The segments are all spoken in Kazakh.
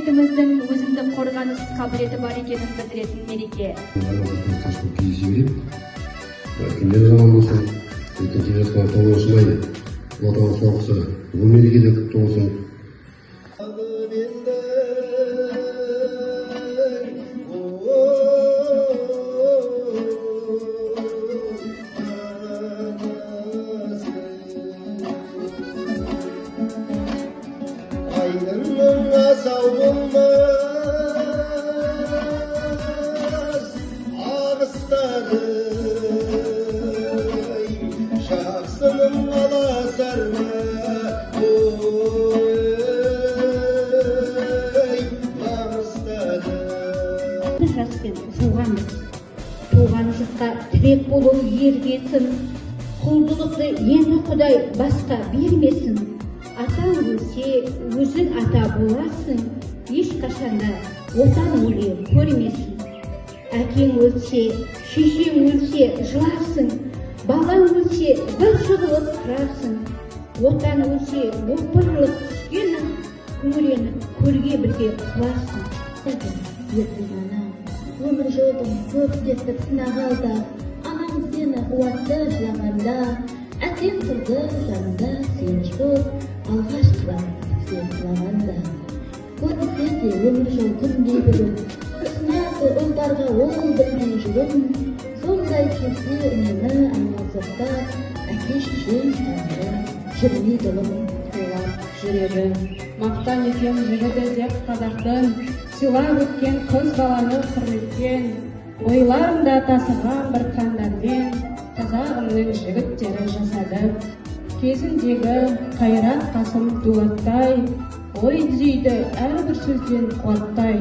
мемлекетіміздің өзіндік қорғаныс қабілеті бар екенін білдіретін мереке. Кімдер жаман болсын, екінші жасқан тоғышмай, отан соғысы, бұл мерекеде құтты болсын. Aydınlığına savrulmaz ağızları, şahsının alasarı, namusları. Жаспен туғанбыз. Туған жұртқа тірек болу ергесін, құлдылықты енді Құдай басқа бермесін. Атаң өлсе, өзің ата боласың, ешқашанда отан өле көрмесін. Әкең өлсе, шешең өлсе, жыларсың, балаң өлсе, бір жығылып тұрарсың. Отан өлсе, опырылып түскенің, күңіреніп көрге бірге құларсың. Өмір жолдың көп тесік сынақ алда, анаң сені қуатты жылағанда, әкең тұрды жанында сен жоқ, алғашқылар сен құлағанда. Көрінсе де өмір жол күндей бүгін, сынағы ұлдарға ол білмей жүрін, сондай кезде үнемі айналсоқтап, әке шешең жанында жүрмей дұлым тулап жүреді. Мақтан етем жігіті деп қазақтың, сыйлап өткен қыз баланы құрметпен, ойларында тасыған бір қандармен қазағымның жігіттері жасады. Кезіндегі қайрат қасым дулаттай, ой түзейді әрбір сөзден қуаттай.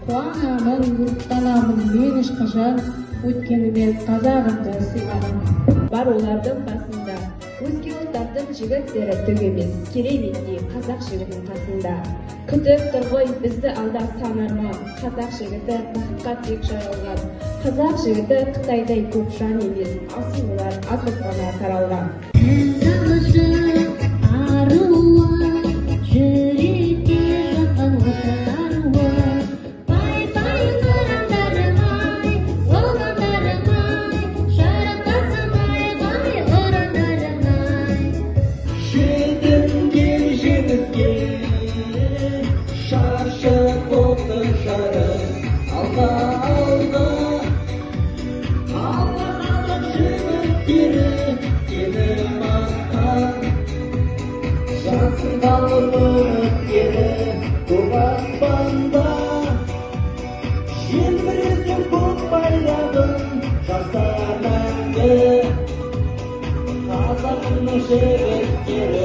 Қуанамын, ұрттанамын мен ешқашан, өткенімен қазағымды сыйладым. Бар олардың қасында, өзге ұлттардың жігіттері түк емес, кереметтей қазақ жігітінің қасында. Күтіп тұр ғой бізді алда сан арман, қазақ жігіті бақытқа тек жайылған. Қазақ жігіті Қытайдай көп жан емес, асыл олар азып қана таралған. Қазағымның жігіттері